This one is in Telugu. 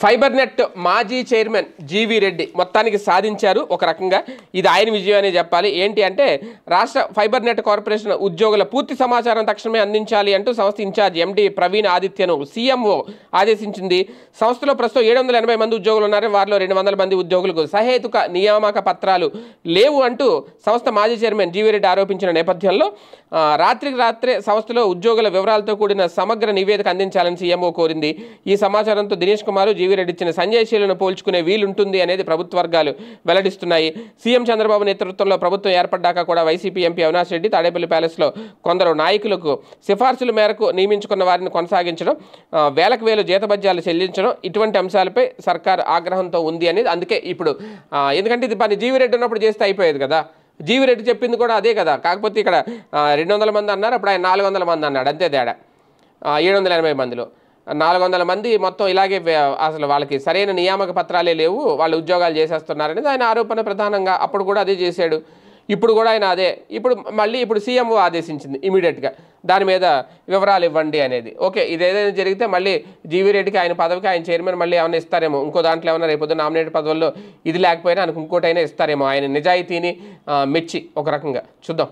ఫైబర్నెట్ మాజీ చైర్మన్ జీవి రెడ్డి మొత్తానికి సాధించారు. ఒక రకంగా ఇది ఆయన విజయం అనే చెప్పాలి. ఏంటి అంటే రాష్ట్ర ఫైబర్నెట్ కార్పొరేషన్ ఉద్యోగుల పూర్తి సమాచారం తక్షణమే అందించాలి అంటూ సంస్థ ఇన్ఛార్జ్ ఎండి ప్రవీణ్ ఆదిత్యను సీఎంఓ ఆదేశించింది. సంస్థలో ప్రస్తుతం 780 మంది ఉద్యోగులు ఉన్నారు. వారిలో 200 మంది ఉద్యోగులకు సహేతుక నియామక పత్రాలు లేవు అంటూ సంస్థ మాజీ చైర్మన్ జీవి రెడ్డి ఆరోపించిన నేపథ్యంలో రాత్రికి రాత్రే సంస్థలో ఉద్యోగుల వివరాలతో కూడిన సమగ్ర నివేదిక అందించాలని సీఎంఓ కోరింది. ఈ సమాచారంతో దినేష్ కుమార్ జీవిరెడ్డి ఇచ్చిన సంజయశీలను పోల్చుకునే వీలుంటుంది అనేది ప్రభుత్వ వర్గాలు వెల్లడిస్తున్నాయి. సీఎం చంద్రబాబు నేతృత్వంలో ప్రభుత్వం ఏర్పడ్డాక కూడా వైసీపీ ఎంపీ అవినాష్ రెడ్డి తాడేపల్లి ప్యాలెస్లో కొందరు నాయకులకు సిఫార్సుల మేరకు నియమించుకున్న వారిని కొనసాగించడం, వేలకు వేలు జీతభత్యాలు చెల్లించడం, ఇటువంటి అంశాలపై సర్కార్ ఆగ్రహంతో ఉంది అనేది. అందుకే ఇప్పుడు ఎందుకంటే ఇది పని జీవిరెడ్డి ఉన్నప్పుడు చేస్తే అయిపోయేది కదా. జీవిరెడ్డి చెప్పింది కూడా అదే కదా. కాకపోతే ఇక్కడ 200 మంది అన్నారు, అప్పుడు ఆయన 400 మంది అన్నాడు. అంతే తేడా. 780 మందిలో 400 మంది మొత్తం ఇలాగే అసలు వాళ్ళకి సరైన నియామక పత్రాలే లేవు, వాళ్ళు ఉద్యోగాలు చేసేస్తున్నారనేది ఆయన ఆరోపణ ప్రధానంగా. అప్పుడు కూడా అదే చేశాడు, ఇప్పుడు కూడా ఆయన అదే. ఇప్పుడు సీఎంఓ ఆదేశించింది ఇమీడియట్గా దాని మీద వివరాలు ఇవ్వండి అనేది. ఓకే, ఇదేదైనా జరిగితే మళ్ళీ జీవి రెడ్డికి ఆయన పదవికి ఆయన చైర్మన్ మళ్ళీ ఏమైనా ఇస్తారేమో. ఇంకో దాంట్లో ఏమైనా రేపు నామినేటెడ్ పదవుల్లో ఇది లేకపోయినా ఆయనకు ఇంకోటైనా ఇస్తారేమో. ఆయన నిజాయితీని మెచ్చి ఒక రకంగా చూద్దాం.